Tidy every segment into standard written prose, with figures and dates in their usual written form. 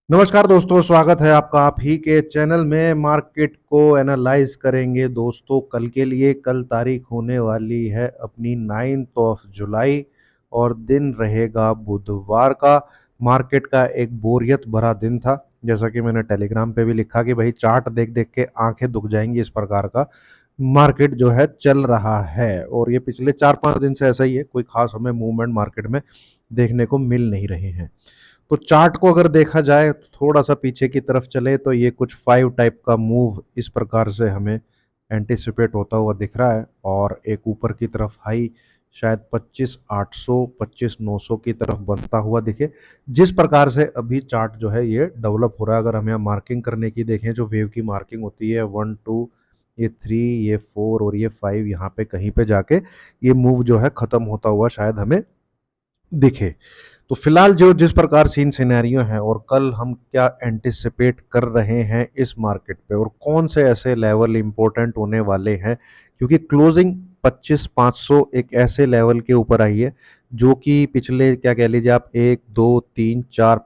नमस्कार दोस्तों, स्वागत है आपका आप ही के चैनल में। मार्केट को एनालाइज करेंगे दोस्तों कल के लिए। कल तारीख होने वाली है अपनी 9 ऑफ जुलाई और दिन रहेगा बुधवार का। मार्केट का एक बोरियत भरा दिन था, जैसा कि मैंने टेलीग्राम पे भी लिखा कि भाई चार्ट देख देख के आंखें दुख जाएंगी। इस प्रकार का मार्केट जो है चल रहा है और ये पिछले 4-5 दिन से ऐसा ही है। कोई खास हमें मूवमेंट मार्केट में देखने को मिल नहीं रहे हैं। तो चार्ट को अगर देखा जाए तो थोड़ा सा पीछे की तरफ चले तो ये कुछ 5 टाइप का मूव इस प्रकार से हमें एंटिसिपेट होता हुआ दिख रहा है। और एक ऊपर की तरफ हाई शायद 25,800 25,900 की तरफ बनता हुआ दिखे। जिस प्रकार से अभी चार्ट जो है ये डेवलप हो रहा है, अगर हमें मार्किंग करने की देखें, जो वेव की मार्किंग होती है 1 2, ये 3, ये 4 और ये 5, यहाँ पे कहीं पे जाके ये मूव जो है खत्म होता हुआ शायद हमें दिखे। तो फिलहाल जो जिस प्रकार सीन सिनेरियो है और कल हम क्या एंटिसिपेट कर रहे हैं इस मार्केट पे और कौन से ऐसे लेवल इंपॉर्टेंट होने वाले हैं, क्योंकि क्लोजिंग 25,500 एक ऐसे लेवल के ऊपर आई है जो कि पिछले क्या कह लीजिए आप 1 2 3 4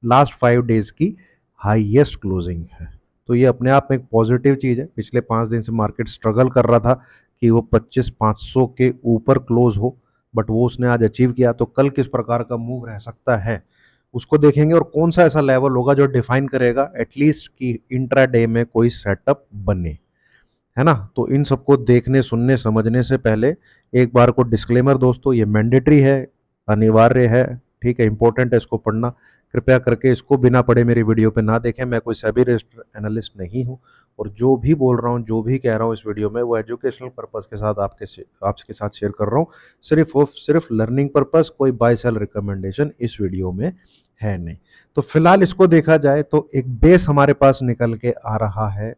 लास्ट 5 डेज की हाईएस्ट क्लोजिंग है। तो ये अपने आप में एक पॉजिटिव चीज़ है। पिछले 5 दिन से मार्केट स्ट्रगल कर रहा था कि वो 25,500 के ऊपर क्लोज हो, बट वो उसने आज अचीव किया। तो कल किस प्रकार का मूव रह सकता है उसको देखेंगे और कौन सा ऐसा लेवल होगा जो डिफाइन करेगा एटलीस्ट कि इंट्राडे में कोई सेटअप बने, है ना। तो इन सबको देखने सुनने समझने से पहले एक बार को डिस्क्लेमर दोस्तों, ये मैंडेटरी है, अनिवार्य है, ठीक है, इंपॉर्टेंट है, इसको पढ़ना। कृपया करके इसको बिना पढ़े मेरी वीडियो पे ना देखें। मैं कोई सेबी रजिस्टर्ड एनालिस्ट नहीं हूँ और जो भी बोल रहा हूँ, जो भी कह रहा हूँ इस वीडियो में, वो एजुकेशनल पर्पस के साथ आपके साथ शेयर कर रहा हूँ। सिर्फ और सिर्फ लर्निंग पर्पस, कोई बाय सेल रिकमेंडेशन इस वीडियो में है नहीं। तो फिलहाल इसको देखा जाए तो एक बेस हमारे पास निकल के आ रहा है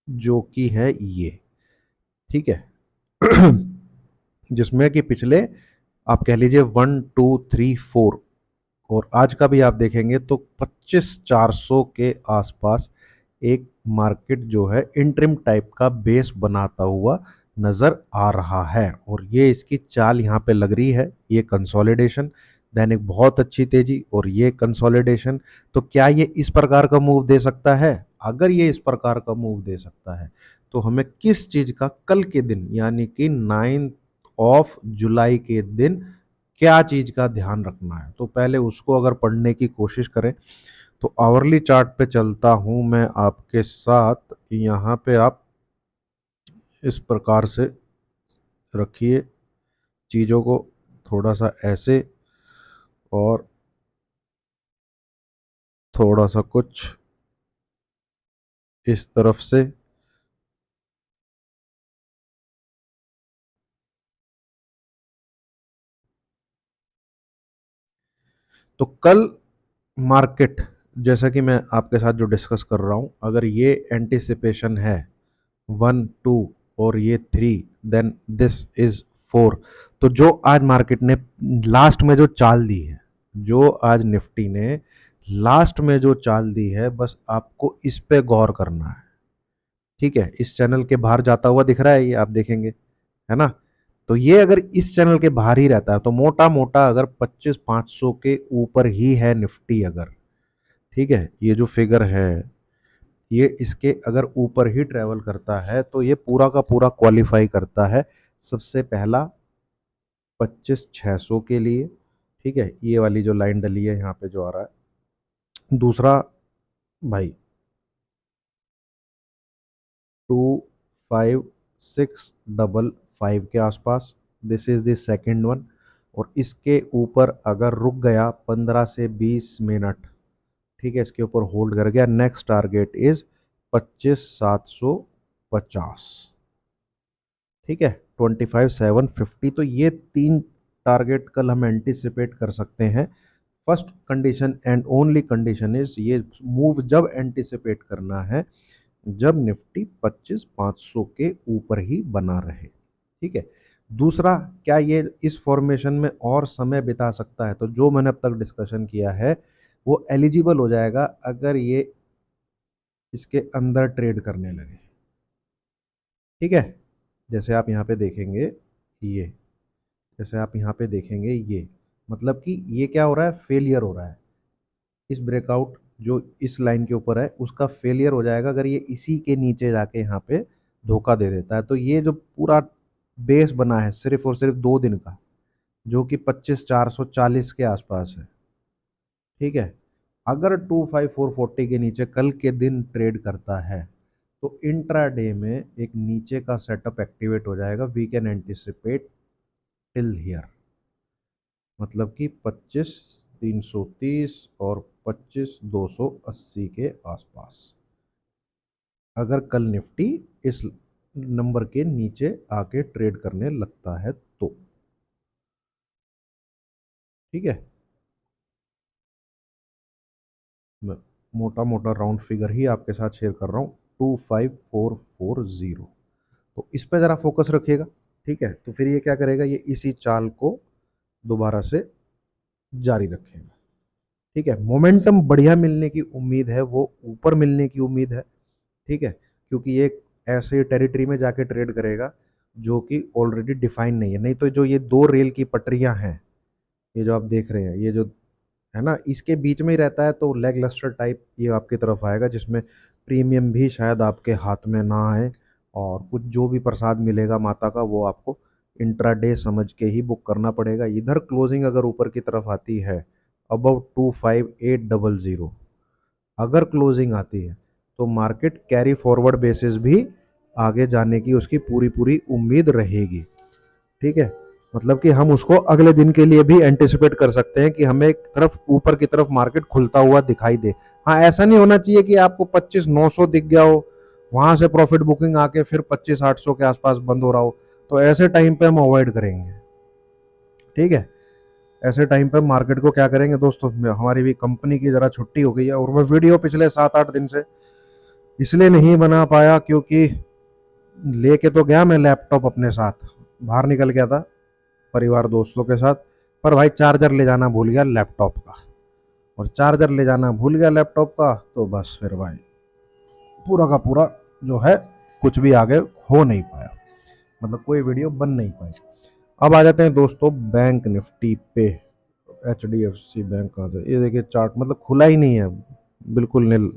जो कि है ये, ठीक है। जिसमें कि पिछले आप कह लीजिए 1 2 3 4 और आज का भी आप देखेंगे तो 25,400 के आसपास एक मार्केट जो है इंट्रिम टाइप का बेस बनाता हुआ नजर आ रहा है। और ये इसकी चाल यहाँ पे लग रही है, ये कंसोलिडेशन, देन एक बहुत अच्छी तेजी और ये कंसोलिडेशन। तो क्या ये इस प्रकार का मूव दे सकता है? अगर ये इस प्रकार का मूव दे सकता है तो हमें किस चीज का कल के दिन यानी कि 9 ऑफ जुलाई के दिन क्या चीज का ध्यान रखना है? तो पहले उसको अगर पढ़ने की कोशिश करें तो आवरली चार्ट पे चलता हूं मैं आपके साथ। यहाँ पे आप इस प्रकार से रखिए चीजों को, थोड़ा सा ऐसे और थोड़ा सा कुछ इस तरफ से। तो कल मार्केट, जैसा कि मैं आपके साथ जो डिस्कस कर रहा हूं, अगर ये एंटिसिपेशन है 1 2 और ये 3, देन दिस इज 4। तो जो आज मार्केट ने लास्ट में जो चाल दी है, जो आज निफ्टी ने लास्ट में जो चाल दी है, बस आपको इस पे गौर करना है, ठीक है। इस चैनल के बाहर जाता हुआ दिख रहा है, ये आप देखेंगे, है ना। तो ये अगर इस चैनल के बाहर ही रहता है तो मोटा मोटा अगर 25,500 के ऊपर ही है निफ्टी अगर, ठीक है, ये जो फिगर है ये इसके अगर ऊपर ही ट्रेवल करता है तो ये पूरा का पूरा क्वालिफाई करता है सबसे पहला 25,600 के लिए, ठीक है। ये वाली जो लाइन डली है यहाँ पे जो आ रहा है, दूसरा भाई 25,655 के आसपास, this is the second one. और इसके ऊपर अगर रुक गया 15 से 20 मिनट, ठीक है, इसके ऊपर होल्ड कर गया, नेक्स्ट टारगेट इज 25,750, ठीक है, 25,750। तो ये तीन टारगेट कल हम एंटिसिपेट कर सकते हैं। First condition and only condition is, ये मूव जब एंटिसिपेट करना है जब निफ्टी 25,500 के ऊपर ही बना रहे, ठीक है। दूसरा, क्या ये इस फॉर्मेशन में और समय बिता सकता है? तो जो मैंने अब तक डिस्कशन किया है वो एलिजिबल हो जाएगा अगर ये इसके अंदर ट्रेड करने लगे, ठीक है। जैसे आप यहाँ पे देखेंगे ये, जैसे आप यहाँ पे देखेंगे ये, मतलब कि ये क्या हो रहा है, फेलियर हो रहा है। इस ब्रेकआउट जो इस लाइन के ऊपर है उसका फेलियर हो जाएगा अगर ये इसी के नीचे जाके यहाँ पे धोखा दे देता है। तो ये जो पूरा बेस बना है सिर्फ और सिर्फ 2 दिन का, जो कि 25,440 के आसपास है, ठीक है। अगर 25,440 के नीचे कल के दिन ट्रेड करता है तो इंट्राडे में एक नीचे का सेटअप एक्टिवेट हो जाएगा। We can anticipate till here, मतलब कि 25,330 और 25,280 के आसपास, अगर कल निफ्टी इस नंबर के नीचे आके ट्रेड करने लगता है तो, ठीक है। मैं मोटा मोटा राउंड फिगर ही आपके साथ शेयर कर रहा हूँ, 25,440। तो इस पे ज़रा फोकस रखिएगा, ठीक है। तो फिर ये क्या करेगा, ये इसी चाल को दोबारा से जारी रखेगा, ठीक है। मोमेंटम बढ़िया मिलने की उम्मीद है, वो ऊपर मिलने की उम्मीद है, ठीक है। क्योंकि ये ऐसे टेरिटरी में जाके ट्रेड करेगा जो कि ऑलरेडी डिफाइन नहीं है। नहीं तो जो ये दो रेल की पटरियां हैं, ये जो आप देख रहे हैं, ये जो है ना, इसके बीच में ही रहता है, तो लेग लस्टर टाइप ये आपकी तरफ आएगा, जिसमें प्रीमियम भी शायद आपके हाथ में ना आए, और कुछ जो भी प्रसाद मिलेगा माता का वो आपको इंट्राडे समझ के ही बुक करना पड़ेगा। इधर क्लोजिंग अगर ऊपर की तरफ आती है अबाउट 25,800, अगर क्लोजिंग आती है तो मार्केट कैरी फॉरवर्ड बेसिस भी आगे जाने की उसकी पूरी पूरी उम्मीद रहेगी, ठीक है। मतलब कि हम उसको अगले दिन के लिए भी एंटिसिपेट कर सकते हैं कि हमें एक तरफ ऊपर की तरफ मार्केट खुलता हुआ दिखाई दे। हाँ, ऐसा नहीं होना चाहिए कि आपको 25,900 दिख गया हो, वहां से प्रॉफिट बुकिंग आके फिर 25,800 के आसपास बंद हो रहा हो, तो ऐसे टाइम पे हम अवॉइड करेंगे, ठीक है। ऐसे टाइम पे मार्केट को क्या करेंगे दोस्तों, हमारी भी कंपनी की जरा छुट्टी हो गई है, और मैं वीडियो पिछले 7-8 दिन से इसलिए नहीं बना पाया क्योंकि लेके तो गया मैं लैपटॉप अपने साथ, बाहर निकल गया था परिवार दोस्तों के साथ, पर भाई चार्जर ले जाना भूल गया लैपटॉप का, और चार्जर ले जाना भूल गया लैपटॉप का, तो बस फिर भाई पूरा का पूरा जो है कुछ भी आगे हो नहीं पाया, मतलब कोई वीडियो बन नहीं पाई। अब आ जाते हैं दोस्तों बैंक निफ्टी पे। H D F C bank कहाँ से, ये देखिए चार्ट मतलब खुला ही नहीं है, बिल्कुल नील।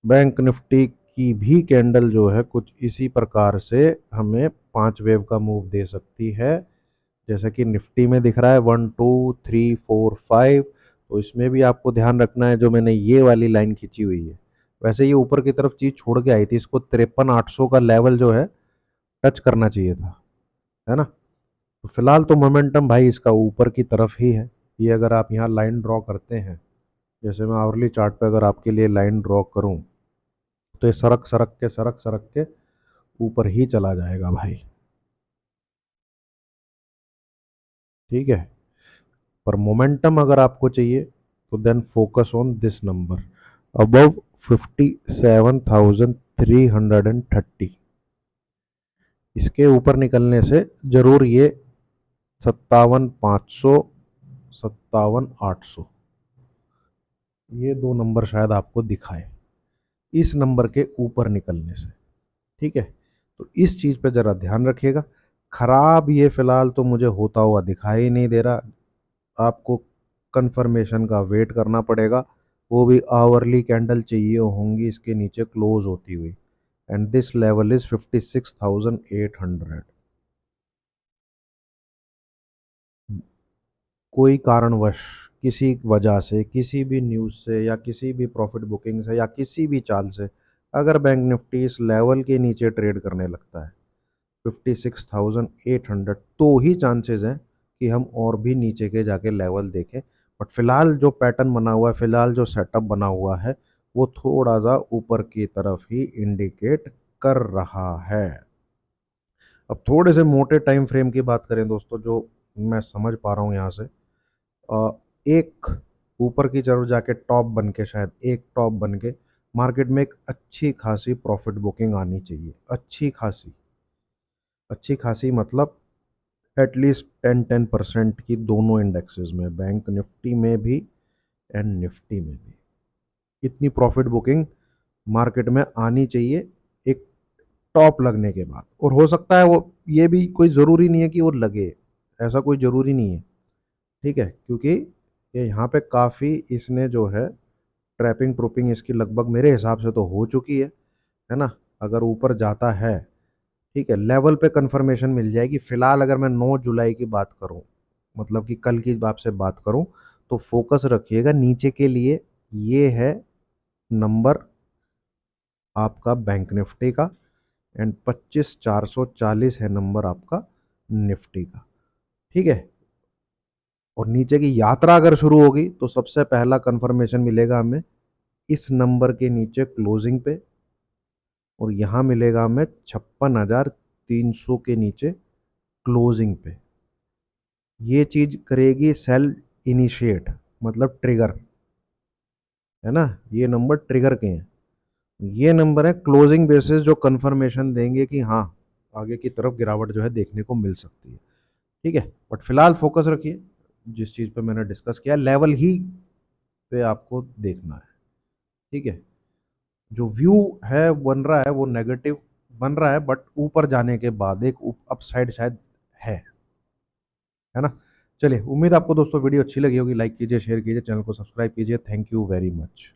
बैंक निफ्टी की भी कैंडल जो है कुछ इसी प्रकार से हमें 5 वेव का मूव दे सकती है, जैसा कि निफ्टी में दिख रहा है 1 2 3 4 5। तो इसमें भी आपको ध्यान रखना है, जो मैंने ये वाली लाइन खींची हुई है, वैसे ये ऊपर की तरफ चीज छोड़ के आई थी, इसको 53,800 का लेवल जो है टच करना चाहिए था, है ना। तो फिलहाल तो मोमेंटम भाई इसका ऊपर की तरफ ही है। ये अगर आप यहाँ लाइन ड्रॉ करते हैं, जैसे मैं आवरली चार्ट पे अगर आपके लिए लाइन ड्रॉ करूं, तो ये सरक सरक के ऊपर ही चला जाएगा भाई, ठीक है। पर मोमेंटम अगर आपको चाहिए तो then focus on this number above 57,330। इसके ऊपर निकलने से जरूर ये 57,500, 57,800, ये दो नंबर शायद आपको दिखाए इस नंबर के ऊपर निकलने से, ठीक है। तो इस चीज पे जरा ध्यान रखिएगा। खराब ये फिलहाल तो मुझे होता हुआ दिखाई नहीं दे रहा, आपको कंफर्मेशन का वेट करना पड़ेगा, वो भी आवरली कैंडल चाहिए होंगी इसके नीचे क्लोज होती हुई, एंड दिस लेवल इज 56,800। कोई कारणवश, किसी वजह से, किसी भी न्यूज़ से या किसी भी प्रॉफिट बुकिंग से या किसी भी चाल से, अगर बैंक निफ्टी इस लेवल के नीचे ट्रेड करने लगता है 56,800, तो ही चांसेस हैं कि हम और भी नीचे के जाके लेवल देखें। बट फिलहाल जो पैटर्न बना हुआ है, फिलहाल जो सेटअप बना हुआ है, वो थोड़ा सा ऊपर की तरफ ही इंडिकेट कर रहा है। अब थोड़े से मोटे टाइम फ्रेम की बात करें दोस्तों, जो मैं समझ पा रहा हूँ यहाँ से, एक ऊपर की तरफ जाके टॉप बन के, शायद एक टॉप बन के मार्केट में एक अच्छी खासी प्रॉफिट बुकिंग आनी चाहिए, अच्छी खासी, अच्छी खासी मतलब एटलीस्ट 10% की दोनों इंडेक्सेस में, बैंक निफ्टी में भी एंड निफ्टी में भी, इतनी प्रॉफिट बुकिंग मार्केट में आनी चाहिए एक टॉप लगने के बाद। और हो सकता है वो, ये भी कोई ज़रूरी नहीं है कि वो लगे, ऐसा कोई ज़रूरी नहीं है, ठीक है। क्योंकि ये यहाँ पे काफ़ी इसने जो है ट्रैपिंग प्रूपिंग इसकी लगभग मेरे हिसाब से तो हो चुकी है ना। अगर ऊपर जाता है, ठीक है, लेवल पे कंफर्मेशन मिल जाएगी। फिलहाल अगर मैं 9 जुलाई की बात करूं, मतलब कि कल की बात से बात करूं, तो फोकस रखिएगा नीचे के लिए। ये है नंबर आपका बैंक निफ्टी का, एंड 25,440 है नंबर आपका निफ्टी का, ठीक है। और नीचे की यात्रा अगर शुरू होगी तो सबसे पहला कंफर्मेशन मिलेगा हमें इस नंबर के नीचे क्लोजिंग पे, और यहाँ मिलेगा हमें 56,300 के नीचे क्लोजिंग पे। ये चीज करेगी सेल इनिशिएट, मतलब ट्रिगर, है ना। ये नंबर ट्रिगर के हैं, ये नंबर है क्लोजिंग बेसिस जो कंफर्मेशन देंगे कि हाँ आगे की तरफ गिरावट जो है देखने को मिल सकती है, ठीक है। बट फिलहाल फोकस रखिए जिस चीज पे मैंने डिस्कस किया, लेवल ही पे आपको देखना है, ठीक है। जो व्यू है बन रहा है वो नेगेटिव बन रहा है, बट ऊपर जाने के बाद एक अपसाइड शायद है ना। चलिए, उम्मीद आपको दोस्तों वीडियो अच्छी लगी होगी। लाइक कीजिए, शेयर कीजिए, चैनल को सब्सक्राइब कीजिए। Thank you very much.